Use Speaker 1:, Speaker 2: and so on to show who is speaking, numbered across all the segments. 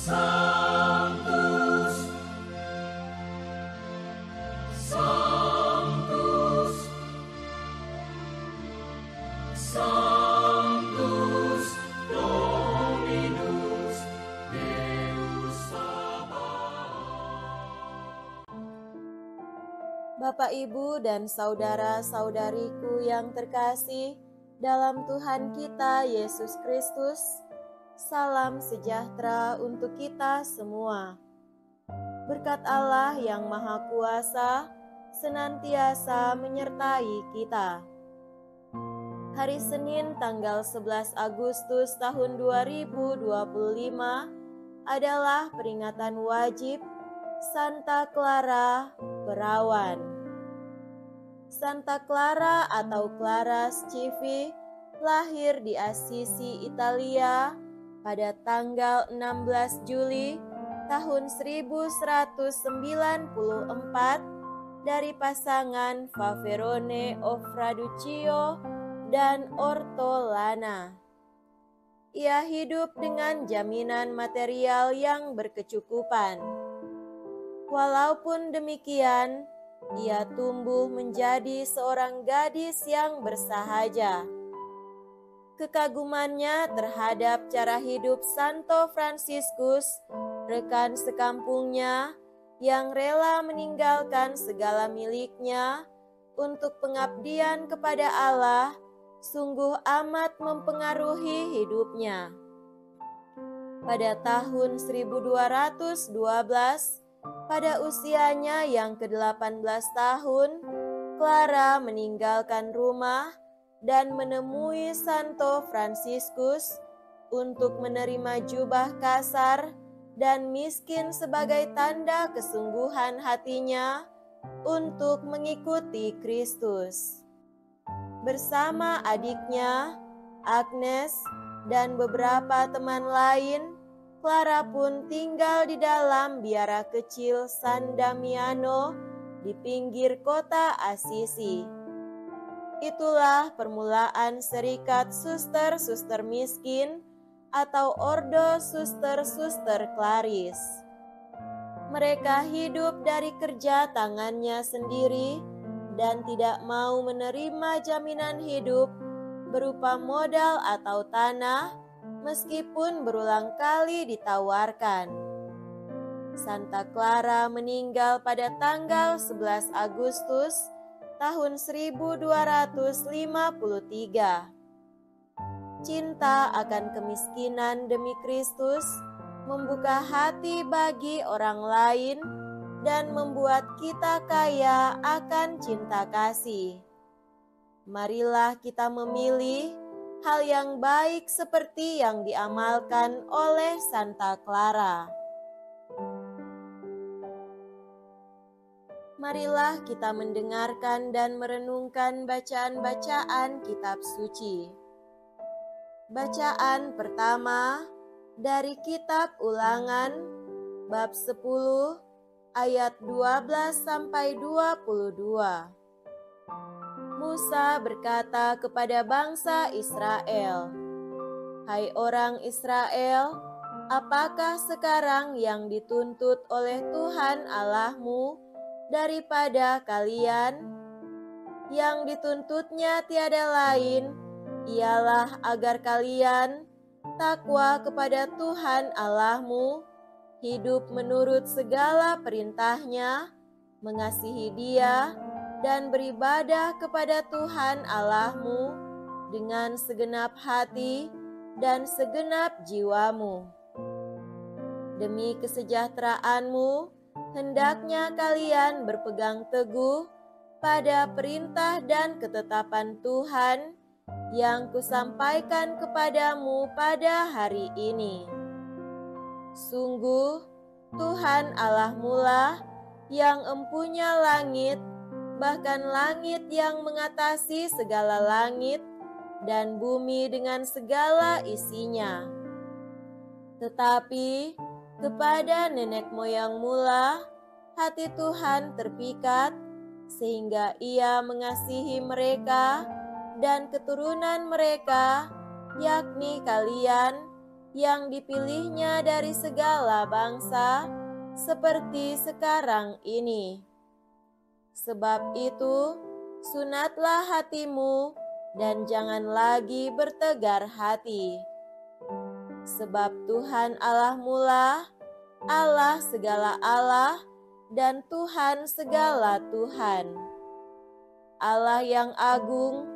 Speaker 1: Sanctus, Sanctus, Sanctus Dominus Deus Sabaoth.
Speaker 2: Bapak, Ibu, dan saudara-saudariku yang terkasih dalam Tuhan kita Yesus Kristus, salam sejahtera untuk kita semua. Berkat Allah yang Maha Kuasa senantiasa menyertai kita. Hari Senin tanggal 11 Agustus tahun 2025 adalah peringatan wajib Santa Clara Perawan. Santa Clara atau Clara Schivi lahir di Assisi, Italia pada tanggal 16 Juli tahun 1194 dari pasangan Faverone Ofraduccio dan Ortolana. Ia hidup dengan jaminan material yang berkecukupan. Walaupun demikian, ia tumbuh menjadi seorang gadis yang bersahaja. Kekagumannya terhadap cara hidup Santo Fransiskus, rekan sekampungnya yang rela meninggalkan segala miliknya untuk pengabdian kepada Allah, sungguh amat mempengaruhi hidupnya. Pada tahun 1212, pada usianya yang ke-18 tahun, Clara meninggalkan rumah dan menemui Santo Fransiskus untuk menerima jubah kasar dan miskin sebagai tanda kesungguhan hatinya untuk mengikuti Kristus. Bersama adiknya, Agnes, dan beberapa teman lain, Clara pun tinggal di dalam biara kecil San Damiano di pinggir kota Assisi. Itulah permulaan serikat suster-suster miskin atau Ordo Suster-Suster Claris. Mereka hidup dari kerja tangannya sendiri dan tidak mau menerima jaminan hidup berupa modal atau tanah, meskipun berulang kali ditawarkan. Santa Clara meninggal pada tanggal 11 Agustus tahun 1253. Cinta akan kemiskinan demi Kristus membuka hati bagi orang lain dan membuat kita kaya akan cinta kasih. Marilah kita memilih hal yang baik seperti yang diamalkan oleh Santa Clara. Marilah kita mendengarkan dan merenungkan bacaan-bacaan kitab suci. Bacaan pertama dari kitab Ulangan bab 10 ayat 12 sampai 22. Musa berkata kepada bangsa Israel, "Hai orang Israel, apakah sekarang yang dituntut oleh Tuhan Allahmu daripada kalian? Yang dituntutnya tiada lain, ialah agar kalian takwa kepada Tuhan Allahmu, hidup menurut segala perintahnya, mengasihi Dia, dan beribadah kepada Tuhan Allahmu dengan segenap hati dan segenap jiwamu. Demi kesejahteraanmu, hendaknya kalian berpegang teguh pada perintah dan ketetapan Tuhan yang kusampaikan kepadamu pada hari ini. Sungguh, Tuhan Allahmu-lah yang empunya langit, bahkan langit yang mengatasi segala langit, dan bumi dengan segala isinya. Tetapi kepada nenek moyangmu-lah hati Tuhan terpikat, sehingga Ia mengasihi mereka dan keturunan mereka, yakni kalian yang dipilihnya dari segala bangsa, seperti sekarang ini. Sebab itu, sunatlah hatimu dan jangan lagi bertegar hati. Sebab Tuhan Allahmu lah Allah segala Allah dan Tuhan segala Tuhan. Allah yang agung,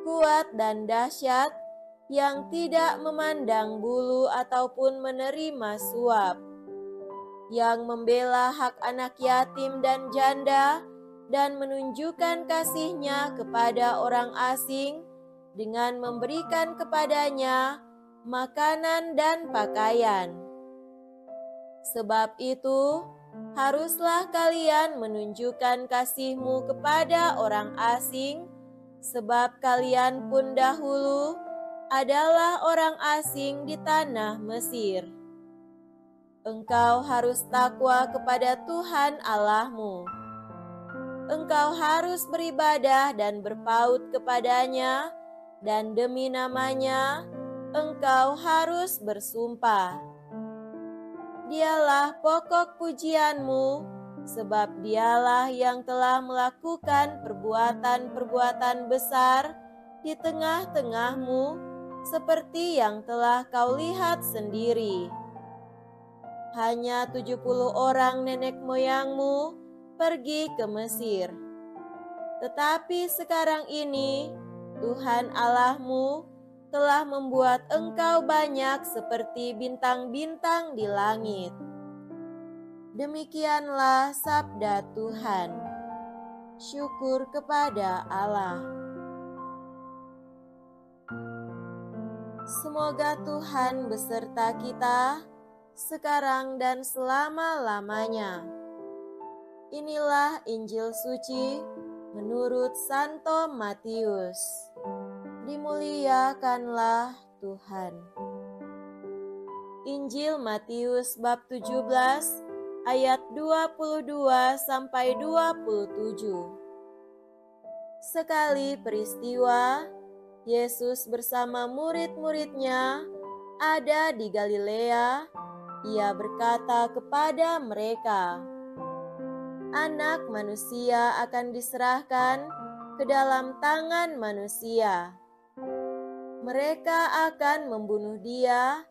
Speaker 2: kuat dan dahsyat, yang tidak memandang bulu ataupun menerima suap, yang membela hak anak yatim dan janda, dan menunjukkan kasih-Nya kepada orang asing dengan memberikan kepadanya makanan dan pakaian. Sebab itu, haruslah kalian menunjukkan kasih-Mu kepada orang asing, sebab kalian pun dahulu adalah orang asing di tanah Mesir. Engkau harus takwa kepada Tuhan Allahmu. Engkau harus beribadah dan berpaut kepadanya, dan demi namanya, engkau harus bersumpah. Dialah pokok pujianmu, sebab dialah yang telah melakukan perbuatan-perbuatan besar di tengah-tengahmu, seperti yang telah kau lihat sendiri. Hanya 70 orang nenek moyangmu pergi ke Mesir. Tetapi sekarang ini, Tuhan Allahmu telah membuat engkau banyak seperti bintang-bintang di langit. Demikianlah sabda Tuhan. Syukur kepada Allah. Semoga Tuhan beserta kita sekarang dan selama-lamanya. Inilah Injil suci menurut Santo Matius. Dimuliakanlah Tuhan. Injil Matius bab 17 ayat 22 sampai 27. Sekali peristiwa, Yesus bersama murid-muridnya ada di Galilea. Ia berkata kepada mereka, Anak manusia akan diserahkan ke dalam tangan manusia. Mereka akan membunuh dia,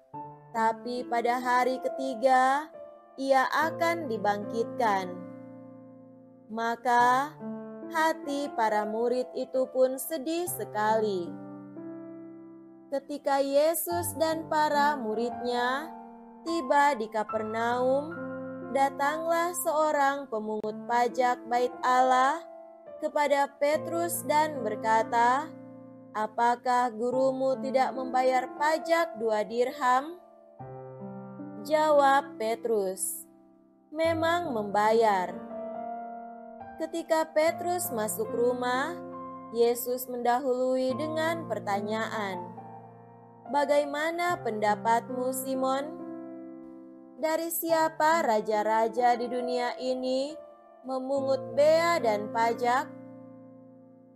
Speaker 2: tapi pada hari ketiga ia akan dibangkitkan. Maka hati para murid itu pun sedih sekali. Ketika Yesus dan para muridnya tiba di Kapernaum, datanglah seorang pemungut pajak bait Allah kepada Petrus dan berkata, Apakah gurumu tidak membayar pajak 2 dirham? Jawab Petrus, Memang membayar. Ketika Petrus masuk rumah, Yesus mendahului dengan pertanyaan, Bagaimana pendapatmu, Simon? Dari siapa raja-raja di dunia ini memungut bea dan pajak?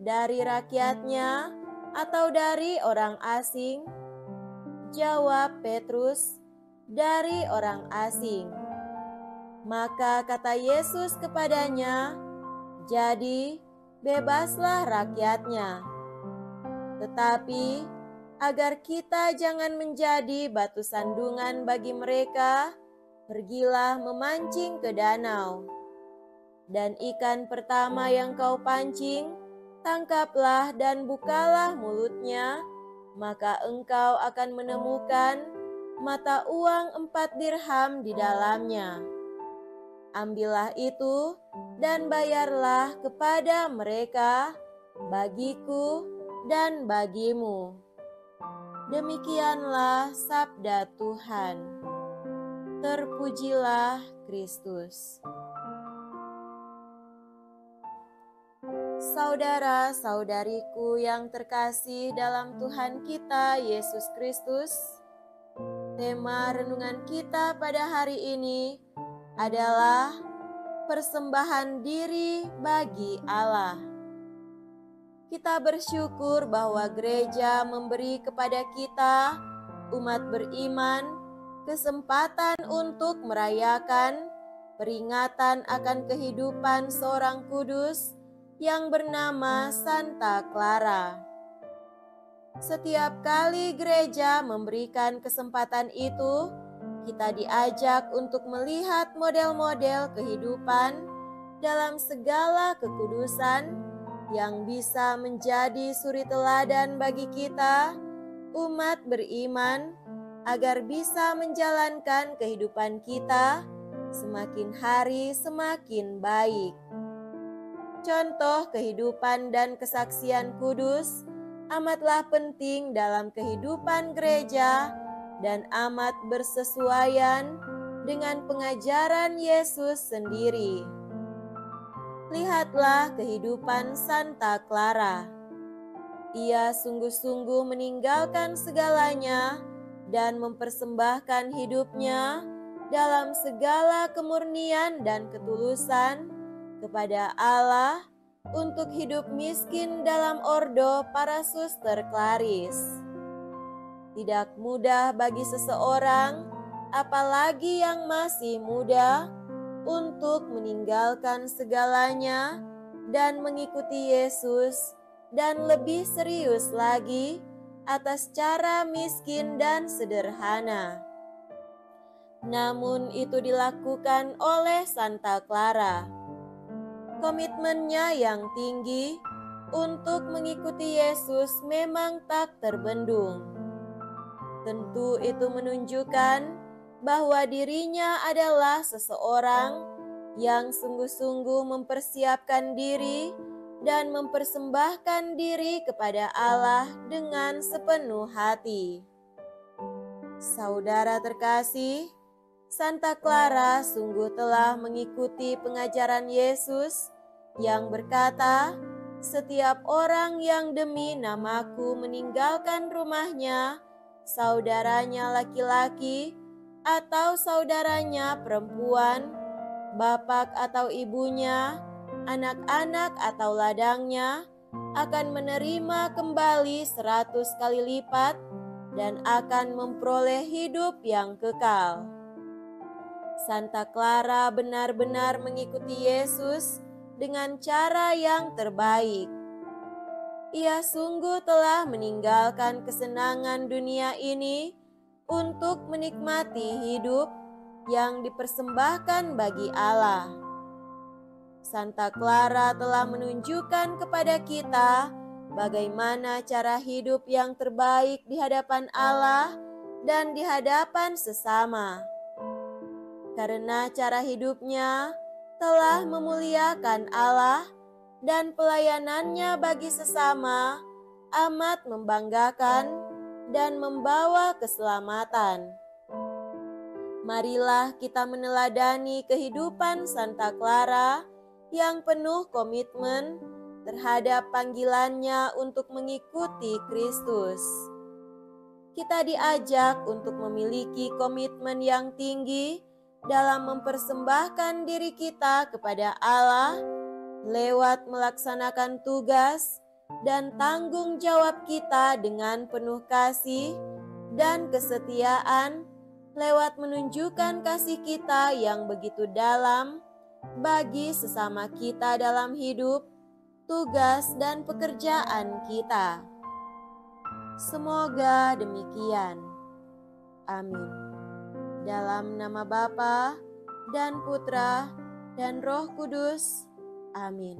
Speaker 2: Dari rakyatnya atau dari orang asing? Jawab Petrus, dari orang asing. Maka kata Yesus kepadanya, Jadi bebaslah rakyatnya. Tetapi agar kita jangan menjadi batu sandungan bagi mereka, pergilah memancing ke danau. Dan ikan pertama yang kau pancing, tangkaplah dan bukalah mulutnya, maka engkau akan menemukan mata uang 4 dirham di dalamnya. Ambillah itu dan bayarlah kepada mereka, bagiku dan bagimu. Demikianlah sabda Tuhan. Terpujilah Kristus. Saudara-saudariku yang terkasih dalam Tuhan kita Yesus Kristus, tema renungan kita pada hari ini adalah persembahan diri bagi Allah. Kita bersyukur bahwa gereja memberi kepada kita, umat beriman, kesempatan untuk merayakan peringatan akan kehidupan seorang kudus yang bernama Santa Clara. Setiap kali gereja memberikan kesempatan itu, kita diajak untuk melihat model-model kehidupan dalam segala kekudusan yang bisa menjadi suri teladan bagi kita, umat beriman, agar bisa menjalankan kehidupan kita semakin hari semakin baik. Contoh kehidupan dan kesaksian kudus amatlah penting dalam kehidupan gereja dan amat bersesuaian dengan pengajaran Yesus sendiri. Lihatlah kehidupan Santa Clara. Ia sungguh-sungguh meninggalkan segalanya dan mempersembahkan hidupnya dalam segala kemurnian dan ketulusan kepada Allah untuk hidup miskin dalam ordo para suster Klaris. Tidak mudah bagi seseorang, apalagi yang masih muda, untuk meninggalkan segalanya dan mengikuti Yesus, dan lebih serius lagi atas cara miskin dan sederhana. Namun itu dilakukan oleh Santa Clara. Komitmennya yang tinggi untuk mengikuti Yesus memang tak terbendung. Tentu itu menunjukkan bahwa dirinya adalah seseorang yang sungguh-sungguh mempersiapkan diri dan mempersembahkan diri kepada Allah dengan sepenuh hati. Saudara terkasih, Santa Clara sungguh telah mengikuti pengajaran Yesus yang berkata, "Setiap orang yang demi namaku meninggalkan rumahnya, saudaranya laki-laki atau saudaranya perempuan, bapak atau ibunya, anak-anak atau ladangnya, akan menerima kembali 100 kali lipat dan akan memperoleh hidup yang kekal." Santa Clara benar-benar mengikuti Yesus dengan cara yang terbaik. Ia sungguh telah meninggalkan kesenangan dunia ini untuk menikmati hidup yang dipersembahkan bagi Allah. Santa Clara telah menunjukkan kepada kita bagaimana cara hidup yang terbaik di hadapan Allah dan di hadapan sesama. Karena cara hidupnya telah memuliakan Allah dan pelayanannya bagi sesama amat membanggakan dan membawa keselamatan. Marilah kita meneladani kehidupan Santa Clara yang penuh komitmen terhadap panggilannya untuk mengikuti Kristus. Kita diajak untuk memiliki komitmen yang tinggi dalam mempersembahkan diri kita kepada Allah lewat melaksanakan tugas dan tanggung jawab kita dengan penuh kasih dan kesetiaan lewat menunjukkan kasih kita yang begitu dalam bagi sesama kita dalam hidup, tugas, dan pekerjaan kita. Semoga demikian. Amin. Dalam nama Bapa dan Putra dan Roh Kudus. Amin.